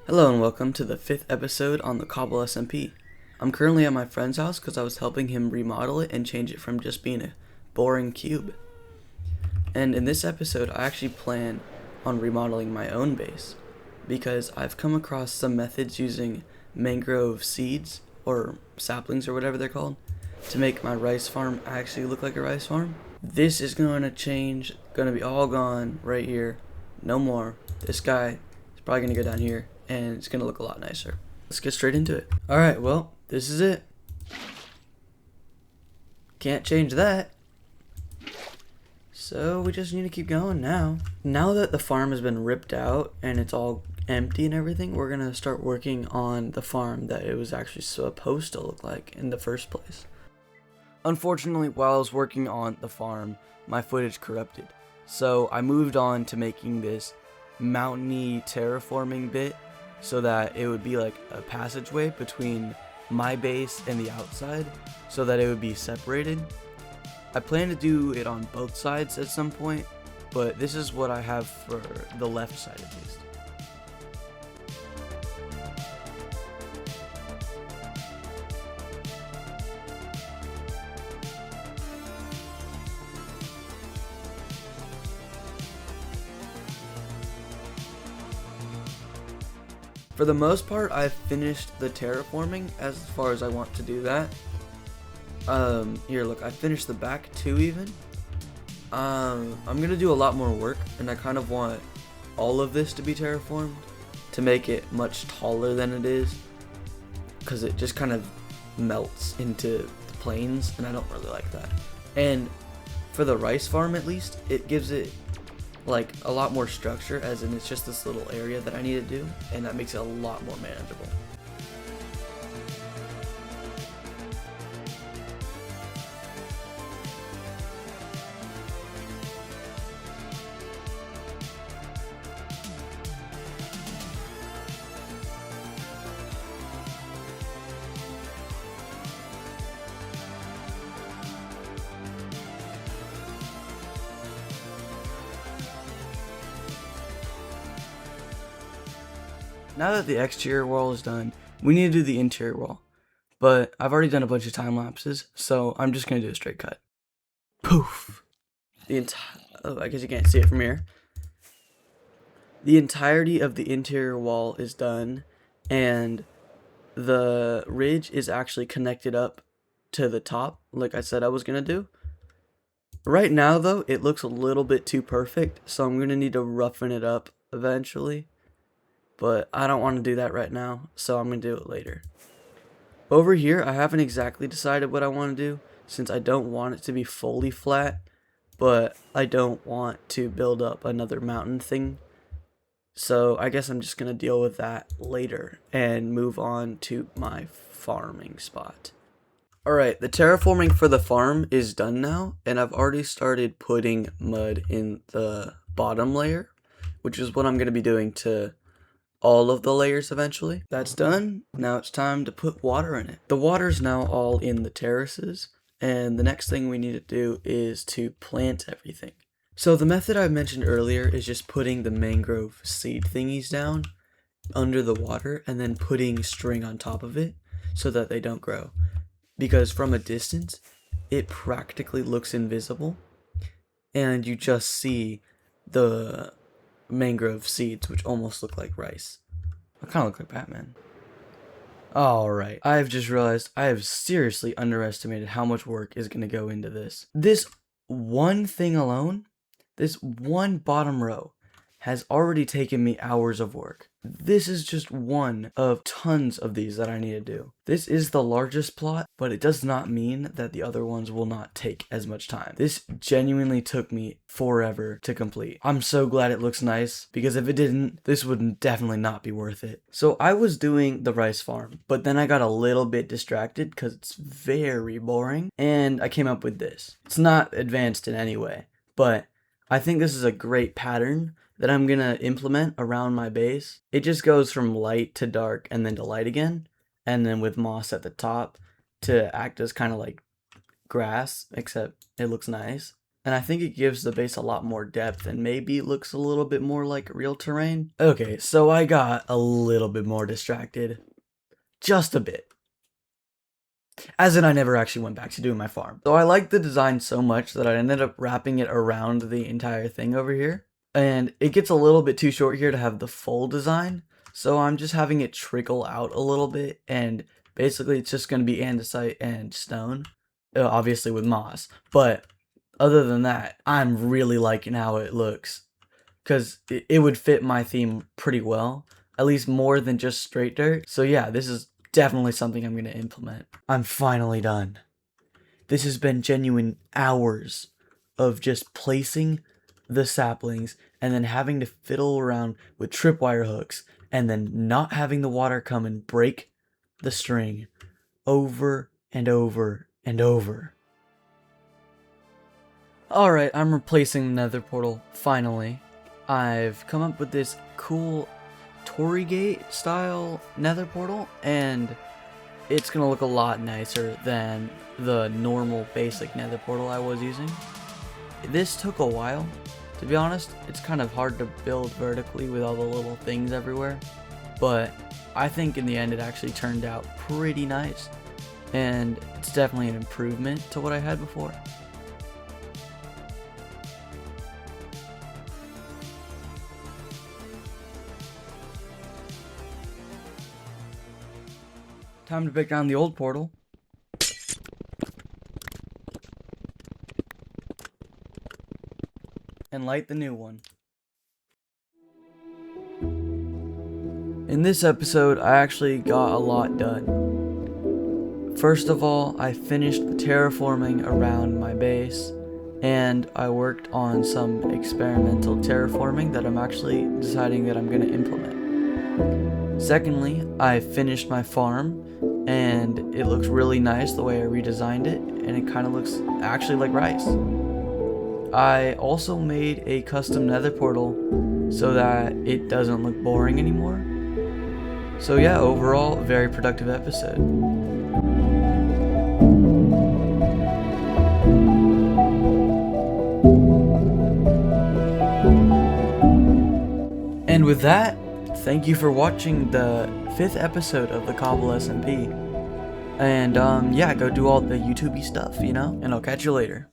Hello and welcome to the 5th episode on the Cobble SMP. I'm currently at my friend's house because I was helping him remodel it and change it from just being a boring cube. And in this episode I actually plan on remodeling my own base because I've come across some methods using mangrove seeds or saplings or whatever they're called to make my rice farm actually look like a rice farm. This is going to change, going to be all gone right here, no more. This guy is probably going to go down here and it's going to look a lot nicer. Let's get straight into it. Alright, well, this is it. Can't change that. So we just need to keep going now. Now that the farm has been ripped out and it's all empty and everything, we're going to start working on the farm that it was actually supposed to look like in the first place. Unfortunately, while I was working on the farm, my footage corrupted. So I moved on to making this mountainy terraforming bit so that it would be like a passageway between my base and the outside so that it would be separated. I plan to do it on both sides at some point, but this is what I have for the left side at least. For the most part, I've finished the terraforming as far as I want to do that. Here, look, I finished the back too even. I'm gonna do a lot more work, and I kind of want all of this to be terraformed to make it much taller than it is, because it just kind of melts into the plains, and I don't really like that. And for the rice farm at least, it gives it like a lot more structure, as in it's just this little area that I need to do, and that makes it a lot more manageable. Now that the exterior wall is done, we need to do the interior wall. But I've already done a bunch of time lapses, so I'm just going to do a straight cut. Poof! Oh, I guess you can't see it from here. The entirety of the interior wall is done, and the ridge is actually connected up to the top, like I said I was going to do. Right now, though, it looks a little bit too perfect, so I'm going to need to roughen it up eventually. But I don't want to do that right now, so I'm going to do it later. Over here, I haven't exactly decided what I want to do, since I don't want it to be fully flat, but I don't want to build up another mountain thing. So I guess I'm just going to deal with that later and move on to my farming spot. Alright, the terraforming for the farm is done now, and I've already started putting mud in the bottom layer, which is what I'm going to be doing to all of the layers eventually. That's done. Now it's time to put water in it. The water's now all in the terraces, and the next thing we need to do is to plant everything. So the method I mentioned earlier is just putting the mangrove seed thingies down under the water and then putting string on top of it so that they don't grow. Because from a distance, it practically looks invisible, and you just see the mangrove seeds, which almost look like rice. I kind of look like Batman. Alright, I've just realized I have seriously underestimated how much work is going to go into this. This one thing alone, this one bottom row, has already taken me hours of work. This is just one of tons of these that I need to do. This is the largest plot, but it does not mean that the other ones will not take as much time. This genuinely took me forever to complete. I'm so glad it looks nice, because if it didn't, this would definitely not be worth it. So I was doing the rice farm, but then I got a little bit distracted because it's very boring, and I came up with this. It's not advanced in any way, but I think this is a great pattern that I'm gonna implement around my base. It just goes from light to dark and then to light again, and then with moss at the top to act as kind of like grass, except it looks nice. and I think it gives the base a lot more depth and maybe looks a little bit more like real terrain. Okay, so I got a little bit more distracted. Just a bit. As in, I never actually went back to doing my farm. So I liked the design so much that I ended up wrapping it around the entire thing over here. And it gets a little bit too short here to have the full design. So I'm just having it trickle out a little bit, and basically it's just going to be andesite and stone. Obviously with moss. But other than that, I'm really liking how it looks. Because it would fit my theme pretty well. At least more than just straight dirt. So yeah, this is definitely something I'm going to implement. I'm finally done. This has been genuine hours of just placing the saplings and then having to fiddle around with tripwire hooks and then not having the water come and break the string over and over and over. Alright, I'm replacing the nether portal, finally. I've come up with this cool Tori gate style nether portal, and it's gonna look a lot nicer than the normal basic nether portal I was using. This took a while, to be honest. It's kind of hard to build vertically with all the little things everywhere, but I think in the end it actually turned out pretty nice, and it's definitely an improvement to what I had before. Time to break down the old portal. And light the new one. In this episode, I actually got a lot done. First of all, I finished the terraforming around my base, and I worked on some experimental terraforming that I'm actually deciding that I'm going to implement. Secondly, I finished my farm, and it looks really nice the way I redesigned it, and it kind of looks actually like rice. I also made a custom nether portal so that it doesn't look boring anymore. So yeah, overall, a very productive episode. And with that, thank you for watching the 5th episode of the Cobble SMP. And yeah, go do all the YouTubey stuff, you know? And I'll catch you later.